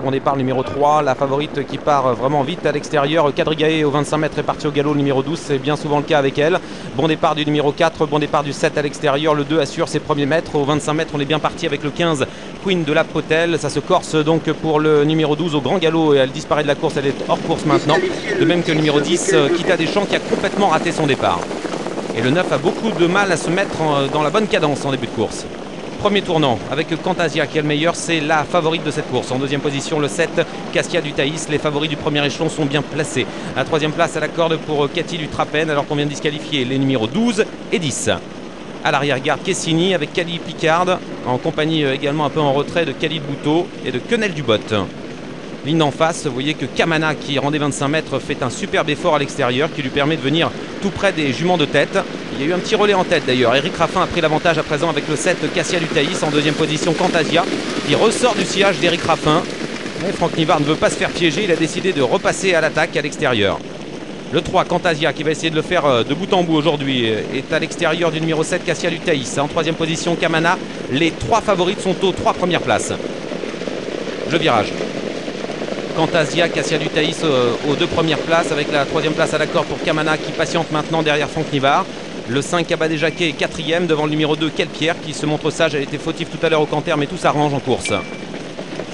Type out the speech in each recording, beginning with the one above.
Bon départ le numéro 3, la favorite qui part vraiment vite à l'extérieur. Quadrigae au 25 mètres est parti au galop, le numéro 12, c'est bien souvent le cas avec elle. Bon départ du numéro 4, bon départ du 7 à l'extérieur, le 2 assure ses premiers mètres. Au 25 mètres on est bien parti avec le 15, Queen de la Potelle. Ça se corse donc pour le numéro 12 au grand galop et elle disparaît de la course, elle est hors course maintenant. De même que le numéro 10, Kita Deschamps, qui a complètement raté son départ. Et le 9 a beaucoup de mal à se mettre dans la bonne cadence en début de course. Premier tournant avec Cantasia qui est le meilleur, c'est la favorite de cette course. En deuxième position le 7, Cassia du Thaïs. Les favoris du premier échelon sont bien placés. À la troisième place à la corde pour Cathy du Trapen, alors qu'on vient de disqualifier les numéros 12 et 10. À l'arrière-garde Kessini avec Cali Picard, en compagnie également un peu en retrait de Khalid Bouteau et de Quenelle Dubot. Ligne en face, vous voyez que Kamana, qui rendait 25 mètres, fait un superbe effort à l'extérieur qui lui permet de venir tout près des juments de tête. Il y a eu un petit relais en tête d'ailleurs. Eric Raffin a pris l'avantage à présent avec le 7, Cassia du Thaïs. En deuxième position, Cantasia, qui ressort du sillage d'Eric Raffin. Mais Franck Nivard ne veut pas se faire piéger. Il a décidé de repasser à l'attaque à l'extérieur. Le 3, Cantasia, qui va essayer de le faire de bout en bout aujourd'hui, est à l'extérieur du numéro 7, Cassia du Thaïs. En troisième position, Kamana. Les trois favorites sont aux trois premières places. Le virage. Cantasia, Cassia du Thaïs aux deux premières places, avec la troisième place à la corde pour Kamana qui patiente maintenant derrière Franck Nivard. Le 5, Cabadé Jacquet est quatrième devant le numéro 2, Kelpierre, qui se montre sage. Elle était fautive tout à l'heure au canter, mais tout s'arrange en course.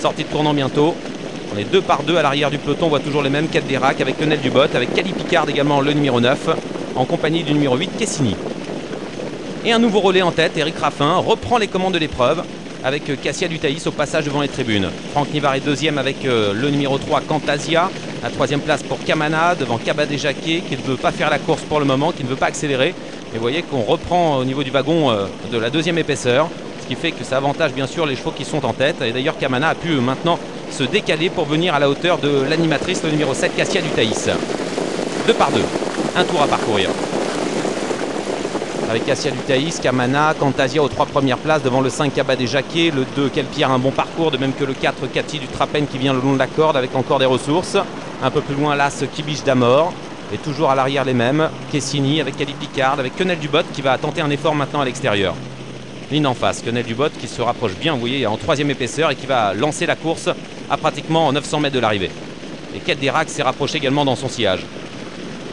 Sortie de tournant bientôt. On est 2 par 2 à l'arrière du peloton. On voit toujours les mêmes, Quête d'Erac avec Quenelle Dubot, avec Cali Picard également le numéro 9, en compagnie du numéro 8, Kessini. Et un nouveau relais en tête, Eric Raffin reprend les commandes de l'épreuve avec Cassia du Thaïs au passage devant les tribunes. Franck Nivard est deuxième avec le numéro 3, Cantasia. La troisième place pour Kamana devant Cabadé Jacquet, qui ne veut pas faire la course pour le moment, qui ne veut pas accélérer. Et vous voyez qu'on reprend au niveau du wagon de la deuxième épaisseur, ce qui fait que ça avantage bien sûr les chevaux qui sont en tête. Et d'ailleurs Kamana a pu maintenant se décaler pour venir à la hauteur de l'animatrice, le numéro 7, Cassia du Thaïs. 2 par 2, un tour à parcourir. Avec Cassia du Thaïs, Kamana, Cantasia aux trois premières places devant le 5, Cabadé Jacquet, le 2, Kelpierre, un bon parcours, de même que le 4, Cathy du Trapen qui vient le long de la corde avec encore des ressources. Un peu plus loin, l'As, Kibiche d'Amor. Et toujours à l'arrière les mêmes, Kessini avec Cali Picard, avec Quenelle Dubot qui va tenter un effort maintenant à l'extérieur. Ligne en face, Quenelle Dubot qui se rapproche bien, vous voyez, en troisième épaisseur et qui va lancer la course à pratiquement 900 mètres de l'arrivée. Et Quête d'Erac s'est rapproché également dans son sillage.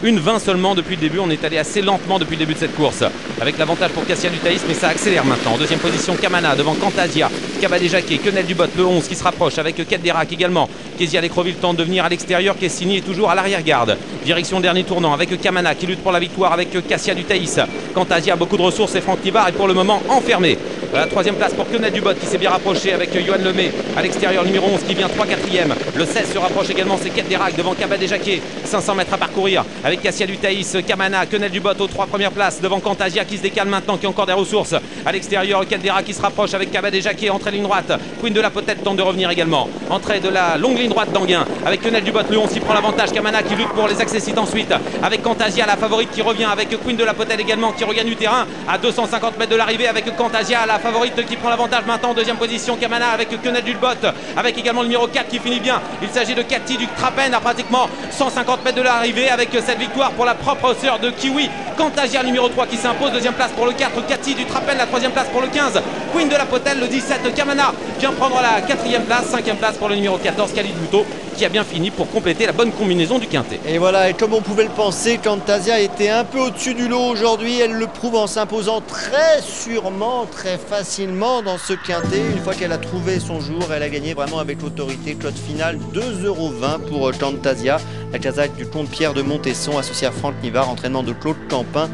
1,20 seulement depuis le début, on est allé assez lentement depuis le début de cette course. Avec l'avantage pour Cassia du Thaïs, mais ça accélère maintenant. En deuxième position, Kamana devant Cantasia, Cabadé Jacquet, Quenelle Dubot, le 11 qui se rapproche avec Quête d'Erac également. Kézia Lécroville tente de venir à l'extérieur, Kessini est toujours à l'arrière-garde. Direction dernier tournant avec Kamana qui lutte pour la victoire avec Cassia du Thaïs. Cantasia a beaucoup de ressources et Franck Nivard est pour le moment enfermé. La troisième place pour Quenelle Dubot qui s'est bien rapproché avec Johan Lemay à l'extérieur, numéro 11 qui vient 3/4e. Le 16 se rapproche également, c'est Quête d'Erac devant Cabadé Jacquet. 500 mètres à parcourir avec Cassia du Thaïs, Kamana, Quenelle Dubot aux trois premières places devant Cantasia qui se décale maintenant, qui a encore des ressources. À l'extérieur, Quête d'Erac qui se rapproche avec Cabadé Jacquet, entrée ligne droite. Queen de la Potette tente de revenir également. Entrée de la longue ligne droite d'Anguin avec Quenelle Dubot, le 11 qui prend l'avantage. Kamana qui lutte pour les accessites ensuite avec Cantasia, la favorite qui revient avec Queen de la Potette également qui regagne du terrain à 250 mètres de l'arrivée avec Cantasia, la favorite qui prend l'avantage maintenant en deuxième position. Kamana avec Quenelle Dubot, avec également le numéro 4 qui finit bien. Il s'agit de Cathy du Trapen à pratiquement 150 mètres de l'arrivée avec cette victoire pour la propre sœur de Kiwi. Cantasia, le numéro 3 qui s'impose. Deuxième place pour le 4, Cathy du Trapen. La troisième place pour le 15, Queen de la Potelle. Le 17, Kamana vient prendre la quatrième place. Cinquième place pour le numéro 14, Khalid Bouteau, qui a bien fini pour compléter la bonne combinaison du quintet. Et voilà, et comme on pouvait le penser, Cantasia était un peu au-dessus du lot aujourd'hui. Elle le prouve en s'imposant très sûrement, très facilement dans ce quintet. Une fois qu'elle a trouvé son jour, elle a gagné vraiment avec l'autorité. Cote finale 2,20 € pour Cantasia. La casaque du comte Pierre de Montesson associé à Franck Nivard, entraînement de Claude Campin.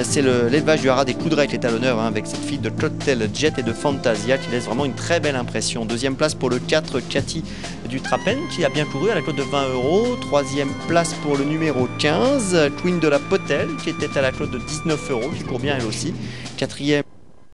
C'est l'élevage du haras des Coudray qui est à l'honneur avec cette fille de Clotel Jet et de Fantasia qui laisse vraiment une très belle impression. Deuxième place pour le 4, Cathy du Trapen qui a bien couru à la cote de 20 €. Troisième place pour le numéro 15, Queen de la Potelle qui était à la cote de 19 €, qui court bien elle aussi. Quatrième